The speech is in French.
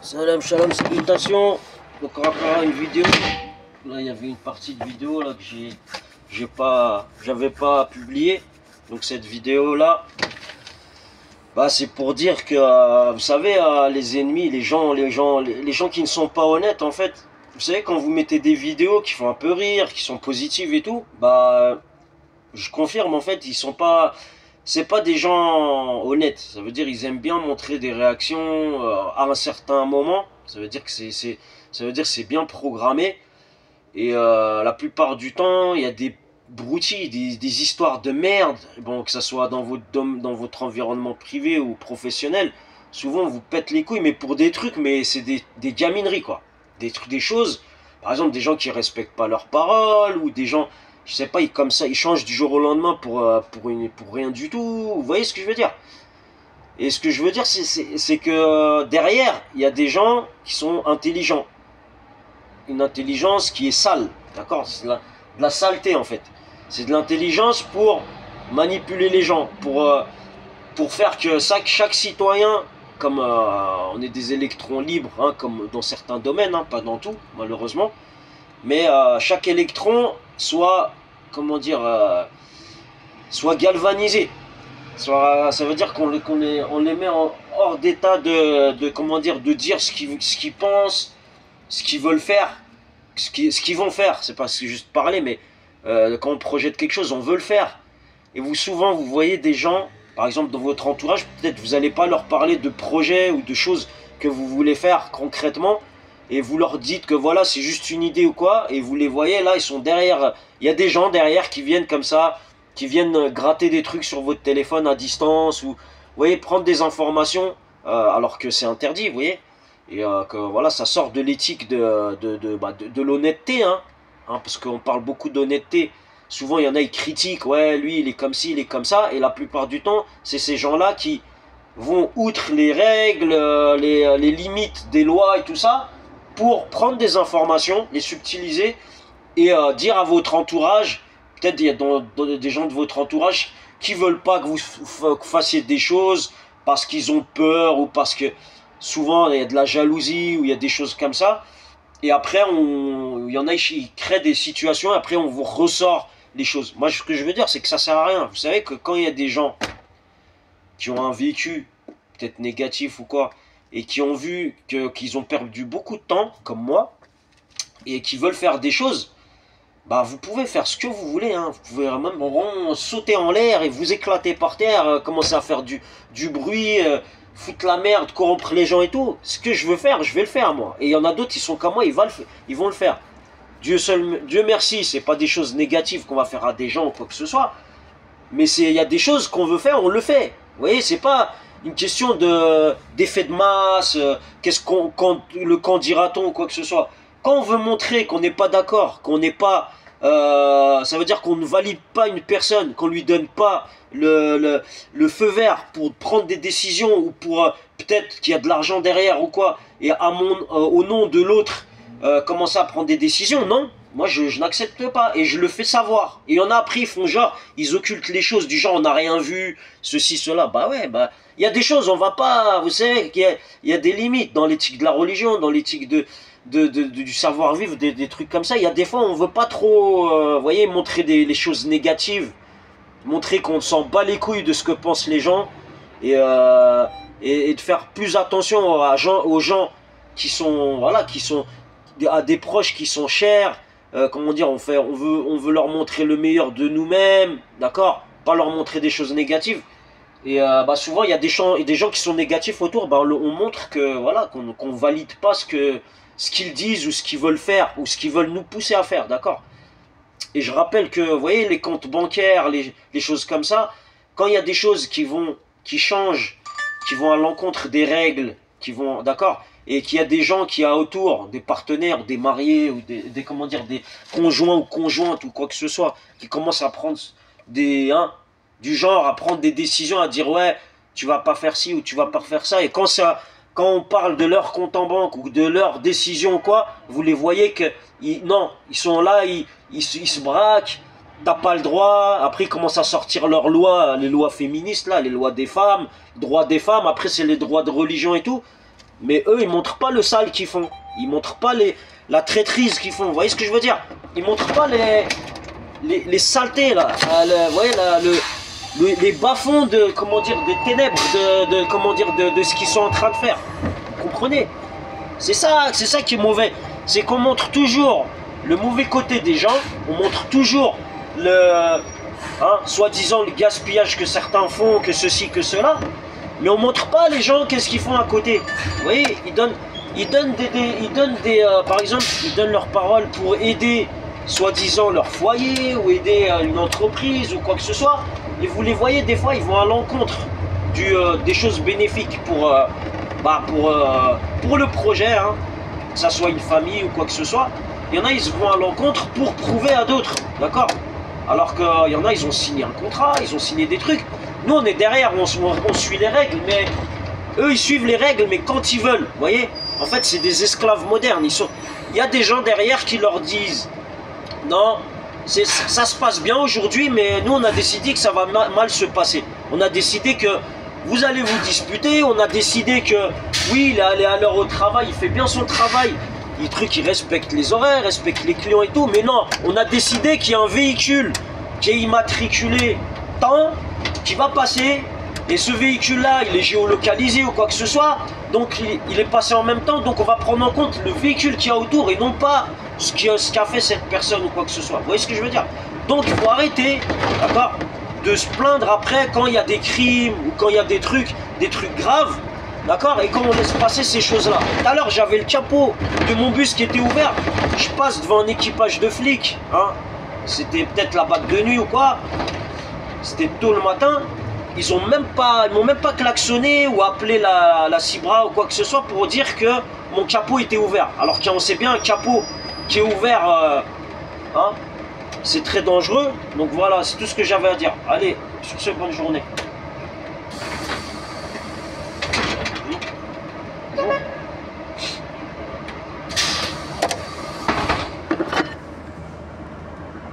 Salam, shalom, salutations. Donc on va faire une vidéo. Là il y avait une partie de vidéo là que j'avais pas publié. Donc cette vidéo là, bah c'est pour dire que vous savez les ennemis, les gens qui ne sont pas honnêtes en fait. Vous savez quand vous mettez des vidéos qui font un peu rire, qui sont positives et tout, bah je confirme en fait ils sont pas. C'est pas des gens honnêtes, ça veut dire ils aiment bien montrer des réactions à un certain moment, ça veut dire que c'est bien programmé, et la plupart du temps il y a des broutilles, des histoires de merde, bon que ça soit dans votre environnement privé ou professionnel, souvent on vous pète les couilles, mais pour des trucs, mais c'est des gamineries quoi, des choses, par exemple des gens qui respectent pas leurs paroles, ou des gens je sais pas, comme ça, ils changent du jour au lendemain pour rien du tout. Vous voyez ce que je veux dire? Et ce que je veux dire, c'est que derrière, il y a des gens qui sont intelligents. Une intelligence qui est sale, d'accord? C'est de la saleté en fait. C'est de l'intelligence pour manipuler les gens, pour faire que chaque citoyen, comme on est des électrons libres, hein, comme dans certains domaines, hein, pas dans tout, malheureusement, mais chaque électron soit, comment dire, soit galvanisé. Ça veut dire qu'on les met hors d'état comment dire, de dire ce qu'ils pensent, ce qu'ils veulent faire, ce qu'ils vont faire. C'est pas juste parler, mais quand on projette quelque chose, on veut le faire. Et souvent, vous voyez des gens, par exemple dans votre entourage, peut-être vous n'allez pas leur parler de projets ou de choses que vous voulez faire concrètement, et vous leur dites que voilà, c'est juste une idée ou quoi, et vous les voyez là, ils sont derrière, il y a des gens derrière qui viennent comme ça, qui viennent gratter des trucs sur votre téléphone à distance, ou vous voyez, prendre des informations, alors que c'est interdit, vous voyez, et que voilà, ça sort de l'éthique de l'honnêteté, hein, parce qu'on parle beaucoup d'honnêteté. Souvent il y en a, ils critiquent, ouais, lui il est comme ci, il est comme ça, et la plupart du temps, c'est ces gens-là qui vont outre les règles, les limites des lois et tout ça, pour prendre des informations, les subtiliser, et dire à votre entourage, peut-être il y a des gens de votre entourage qui veulent pas que vous fassiez des choses parce qu'ils ont peur, ou parce que souvent il y a de la jalousie, ou il y a des choses comme ça, et après il y en a, ils créent des situations, et après on vous ressort les choses. Moi ce que je veux dire, c'est que ça sert à rien. Vous savez que quand il y a des gens qui ont un vécu peut-être négatif ou quoi, et qui ont vu qu'ils ont perdu beaucoup de temps, comme moi, et qui veulent faire des choses, bah vous pouvez faire ce que vous voulez, hein. Vous pouvez même sauter en l'air et vous éclater par terre, commencer à faire du bruit, foutre la merde, corrompre les gens et tout. Ce que je veux faire, je vais le faire moi. Et il y en a d'autres, ils sont comme moi, ils vont le faire. Dieu merci, c'est pas des choses négatives qu'on va faire à des gens ou quoi que ce soit, mais il y a des choses qu'on veut faire, on le fait. Vous voyez, c'est pas une question d'effet de masse, le quand dira-t-on, quoi que ce soit. Quand on veut montrer qu'on n'est pas d'accord, qu'on n'est pas... ça veut dire qu'on ne valide pas une personne, qu'on ne lui donne pas le feu vert pour prendre des décisions, ou pour peut-être qu'il y a de l'argent derrière ou quoi, et au nom de l'autre, commencer à prendre des décisions, non. Moi, je n'accepte pas, et je le fais savoir. Et il y en a après, ils font genre, ils occultent les choses, du genre, on n'a rien vu, ceci, cela. Bah ouais, bah, il y a des choses, on va pas, vous savez, il y a des limites dans l'éthique de la religion, dans l'éthique du savoir-vivre, des trucs comme ça. Il y a des fois, on veut pas trop, vous voyez, montrer les choses négatives, montrer qu'on s'en bat les couilles de ce que pensent les gens, et de faire plus attention aux gens qui sont, voilà, à des proches qui sont chers. Comment dire, on veut leur montrer le meilleur de nous-mêmes, d'accord, pas leur montrer des choses négatives. Et bah souvent il y a des gens qui sont négatifs autour, bah on montre que voilà, qu'on valide pas ce qu'ils disent, ou ce qu'ils veulent faire, ou ce qu'ils veulent nous pousser à faire, d'accord. Et je rappelle que, vous voyez, les comptes bancaires, les choses comme ça, quand il y a des choses qui changent, qui vont à l'encontre des règles, d'accord, et qu'il y a des gens qui a autour, des partenaires, des mariés, ou comment dire, des conjoints ou conjointes, ou quoi que ce soit, qui commencent à prendre du genre à prendre des décisions, à dire ouais, tu vas pas faire ci ou tu vas pas faire ça, et quand on parle de leur compte en banque ou de leurs décisions quoi, vous les voyez que non, ils sont là, ils se braquent, t'as pas le droit. Après ils commencent à sortir leurs lois, les lois féministes là, les lois des femmes, droits des femmes, après c'est les droits de religion et tout. Mais eux, ils montrent pas le sale qu'ils font. Ils montrent pas la traîtrise qu'ils font. Vous voyez ce que je veux dire? Ils montrent pas les saletés là. Vous voyez là, les bas-fonds de, comment dire, des ténèbres, comment dire, de ce qu'ils sont en train de faire. Vous comprenez? C'est ça qui est mauvais. C'est qu'on montre toujours le mauvais côté des gens. On montre toujours soi-disant le gaspillage que certains font, que ceci, que cela. Mais on montre pas les gens qu'est-ce qu'ils font à côté. Vous voyez, ils donnent par exemple, ils donnent leur parole pour aider soi-disant leur foyer ou aider une entreprise ou quoi que ce soit. Et vous les voyez des fois, ils vont à l'encontre des choses bénéfiques pour le projet, hein, que ça soit une famille ou quoi que ce soit. Il y en a, ils vont à l'encontre pour prouver à d'autres, d'accord? Alors qu'il y en a, ils ont signé un contrat, ils ont signé des trucs. Nous, on est derrière, on suit les règles, mais eux, ils suivent les règles, mais quand ils veulent, vous voyez? En fait, c'est des esclaves modernes. Il y a des gens derrière qui leur disent « Non, ça se passe bien aujourd'hui, mais nous, on a décidé que ça va mal se passer. On a décidé que vous allez vous disputer, on a décidé que, oui, il est allé à l'heure au travail, il fait bien son travail. Il respecte les horaires, respecte les clients et tout, mais non, on a décidé qu'il y a un véhicule qui est immatriculé tant, qui va passer, et ce véhicule-là, il est géolocalisé ou quoi que ce soit, donc il est passé en même temps, donc on va prendre en compte le véhicule qu'il y a autour et non pas ce qu'a fait cette personne ou quoi que ce soit. Vous voyez ce que je veux dire? Donc il faut arrêter, d'accord, de se plaindre après quand il y a des crimes ou quand il y a des trucs graves, d'accord, et quand on laisse passer ces choses-là. Tout à l'heure, j'avais le capot de mon bus qui était ouvert, je passe devant un équipage de flics, hein, c'était peut-être la batte de nuit ou quoi, c'était tôt le matin, ils m'ont même pas klaxonné ou appelé la Cibra ou quoi que ce soit pour dire que mon capot était ouvert. Alors qu'on sait bien, un capot qui est ouvert, hein, c'est très dangereux. Donc voilà, c'est tout ce que j'avais à dire. Allez, sur ce, bonne journée.